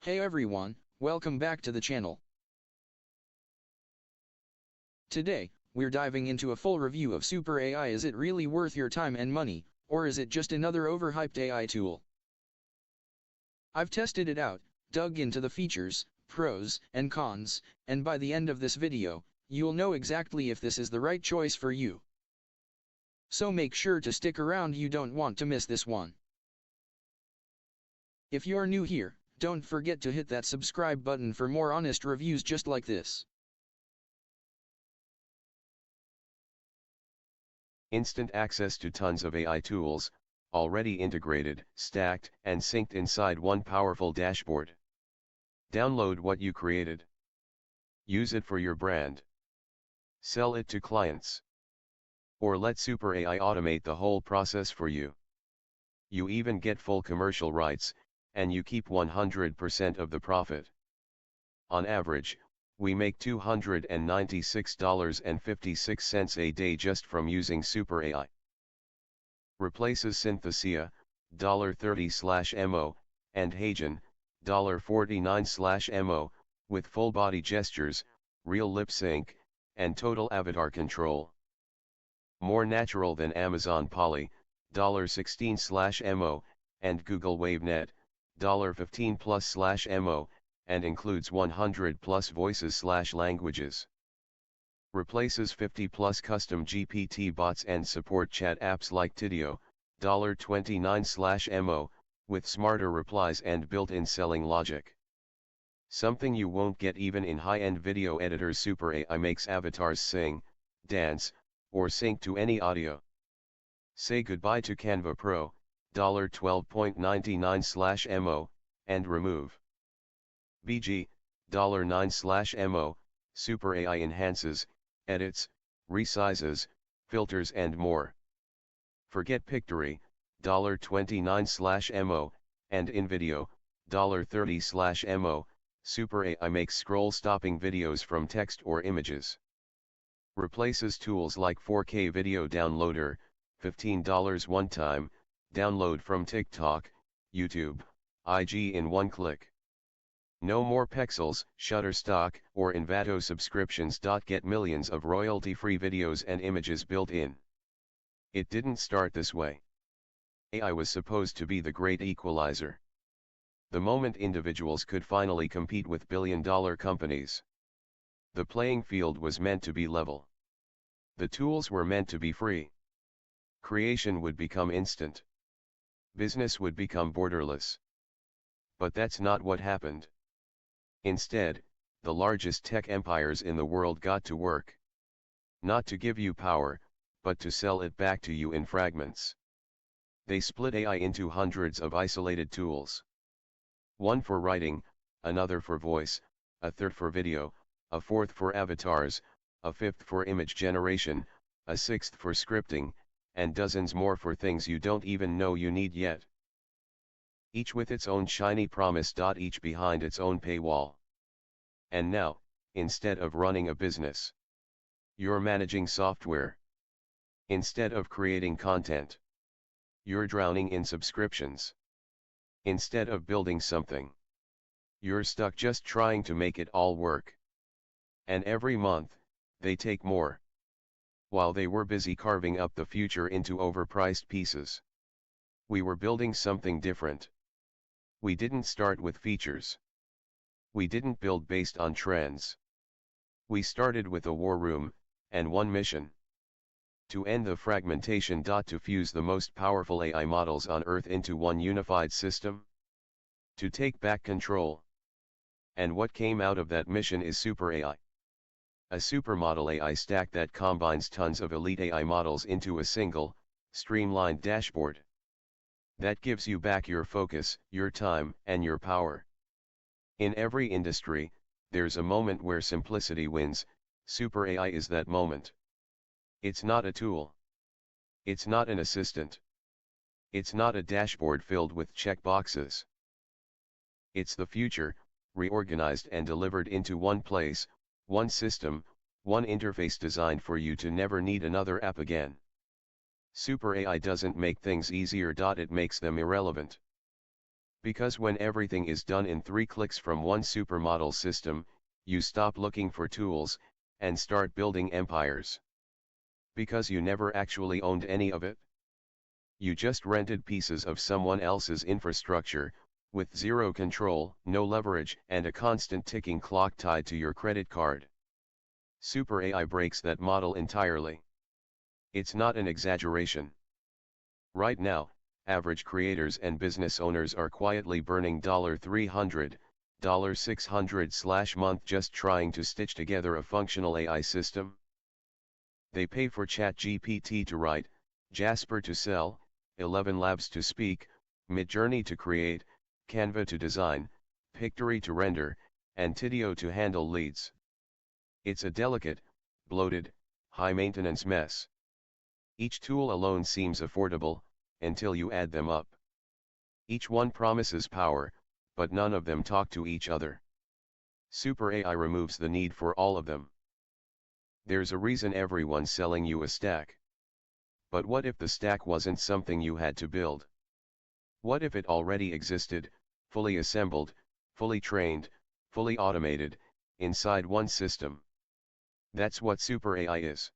Hey everyone, welcome back to the channel. Today, we're diving into a full review of Super AI. Is it really worth your time and money, or is it just another overhyped AI tool? I've tested it out, dug into the features, pros and cons, and by the end of this video, you'll know exactly if this is the right choice for you. So make sure to stick around, you don't want to miss this one. If you're new here, don't forget to hit that subscribe button for more honest reviews just like this. Instant access to tons of AI tools, already integrated, stacked, and synced inside one powerful dashboard. Download what you created. Use it for your brand. Sell it to clients. Or let Super AI automate the whole process for you. You even get full commercial rights, and you keep 100% of the profit. On average, we make $296.56 a day just from using Super AI. Replaces Synthesia, $30/mo, and Hagen, $49/mo, with full body gestures, real lip sync, and total avatar control. More natural than Amazon Polly, $16/mo, and Google WaveNet, $15+/mo, and includes 100+ voices/languages. Replaces 50+ custom GPT bots and support chat apps like Tidio, $29/mo, with smarter replies and built-in selling logic. Something you won't get even in high-end video editors. Super AI makes avatars sing, dance, or sync to any audio. Say goodbye to Canva Pro, $12.99/mo, and remove BG, $9/mo. Super AI enhances, edits, resizes, filters and more. Forget Pictory, $29/mo, and InVideo, $30/mo. Super AI makes scroll-stopping videos from text or images. Replaces tools like 4K Video Downloader, $15 one-time, download from TikTok, YouTube, IG in one click. No more Pexels, Shutterstock, or Envato subscriptions. Get millions of royalty-free videos and images built in. It didn't start this way. AI was supposed to be the great equalizer. The moment individuals could finally compete with billion-dollar companies. The playing field was meant to be level. The tools were meant to be free. Creation would become instant. Business would become borderless. But that's not what happened. Instead, the largest tech empires in the world got to work. Not to give you power, but to sell it back to you in fragments. They split AI into hundreds of isolated tools. One for writing, another for voice, a third for video, a fourth for avatars, a fifth for image generation, a sixth for scripting, and dozens more for things you don't even know you need yet. Each with its own shiny promise. Each behind its own paywall. And now, instead of running a business, you're managing software. Instead of creating content, you're drowning in subscriptions. Instead of building something, you're stuck just trying to make it all work. And every month, they take more. While they were busy carving up the future into overpriced pieces, we were building something different. We didn't start with features. We didn't build based on trends. We started with a war room, and one mission. To end the fragmentation. To fuse the most powerful AI models on Earth into one unified system. To take back control. And what came out of that mission is Super AI. A supermodel AI stack that combines tons of elite AI models into a single, streamlined dashboard. That gives you back your focus, your time, and your power. In every industry, there's a moment where simplicity wins. Super AI is that moment. It's not a tool. It's not an assistant. It's not a dashboard filled with checkboxes. It's the future, reorganized and delivered into one place, one system, one interface designed for you to never need another app again. Super AI doesn't make things easier. It makes them irrelevant. Because when everything is done in 3 clicks from one supermodel system, you stop looking for tools, and start building empires. Because you never actually owned any of it. You just rented pieces of someone else's infrastructure, with zero control, no leverage, and a constant ticking clock tied to your credit card. Super AI breaks that model entirely. It's not an exaggeration. Right now, average creators and business owners are quietly burning $300, $600/month just trying to stitch together a functional AI system. They pay for ChatGPT to write, Jasper to sell, 11 Labs to speak, Midjourney to create, Canva to design, Pictory to render, and Tidio to handle leads. It's a delicate, bloated, high-maintenance mess. Each tool alone seems affordable, until you add them up. Each one promises power, but none of them talk to each other. Super AI removes the need for all of them. There's a reason everyone's selling you a stack. But what if the stack wasn't something you had to build? What if it already existed, fully assembled, fully trained, fully automated, inside one system? That's what Super AI is.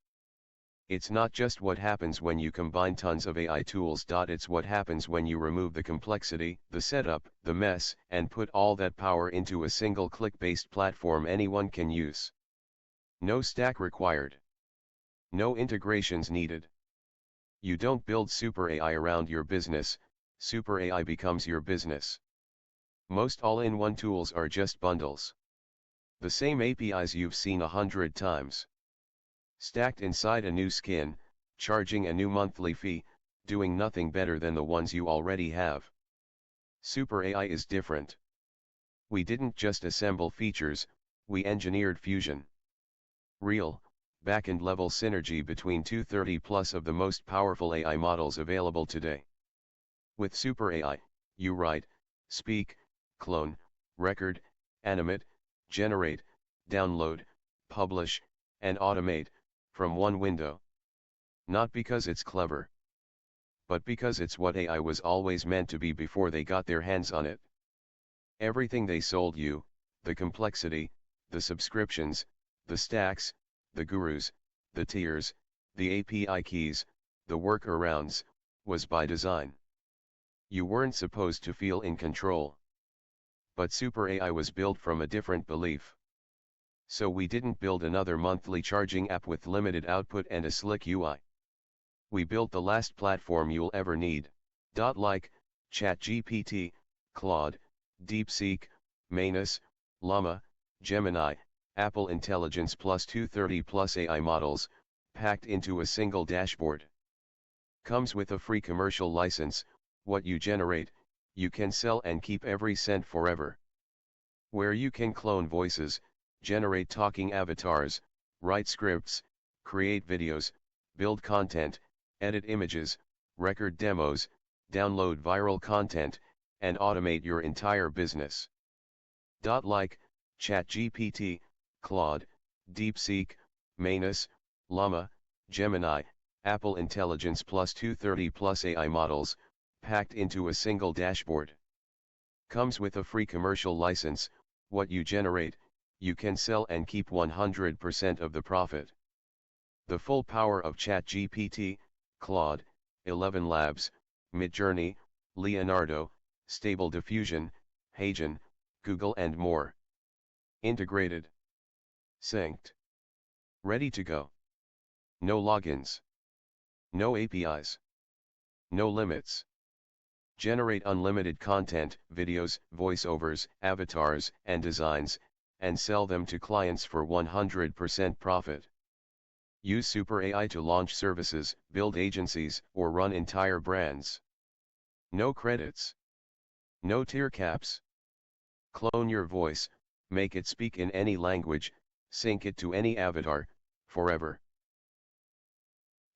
It's not just what happens when you combine tons of AI tools. It's what happens when you remove the complexity, the setup, the mess, and put all that power into a single click-based platform anyone can use. No stack required. No integrations needed. You don't build Super AI around your business, Super AI becomes your business. Most all-in-one tools are just bundles. The same APIs you've seen 100 times. Stacked inside a new skin, charging a new monthly fee, doing nothing better than the ones you already have. Super AI is different. We didn't just assemble features, we engineered fusion. Real, back-end level synergy between 230 plus of the most powerful AI models available today. With Super AI, you write, speak, clone, record, animate, generate, download, publish, and automate, from one window. Not because it's clever, but because it's what AI was always meant to be before they got their hands on it. Everything they sold you, the complexity, the subscriptions, the stacks, the gurus, the tiers, the API keys, the workarounds, was by design. You weren't supposed to feel in control. But Super AI was built from a different belief. So we didn't build another monthly charging app with limited output and a slick UI. We built the last platform you'll ever need. Like ChatGPT, Claude, DeepSeek, Manus, Llama, Gemini, Apple Intelligence plus 230 plus AI models, packed into a single dashboard. Comes with a free commercial license. What you generate, you can sell and keep every cent forever. Where you can clone voices, generate talking avatars, write scripts, create videos, build content, edit images, record demos, download viral content, and automate your entire business. Like ChatGPT, Claude, DeepSeek, Manus, Llama, Gemini, Apple Intelligence plus 230 plus AI models, packed into a single dashboard. Comes with a free commercial license. What you generate, you can sell and keep 100% of the profit. The full power of ChatGPT, Claude, 11 Labs, Midjourney, Leonardo, Stable Diffusion, Hagen, Google and more. Integrated. Synced. Ready to go. No logins. No APIs. No limits. Generate unlimited content, videos, voiceovers, avatars, and designs, and sell them to clients for 100% profit. Use Super AI to launch services, build agencies, or run entire brands. No credits. No tier caps. Clone your voice, make it speak in any language, sync it to any avatar, forever.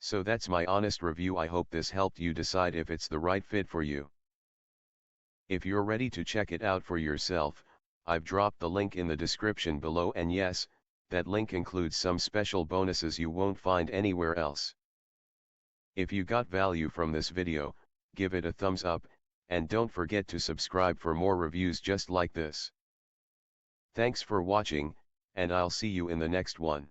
So that's my honest review. I hope this helped you decide if it's the right fit for you. If you're ready to check it out for yourself, I've dropped the link in the description below, and yes, that link includes some special bonuses you won't find anywhere else. If you got value from this video, give it a thumbs up, and don't forget to subscribe for more reviews just like this. Thanks for watching, and I'll see you in the next one.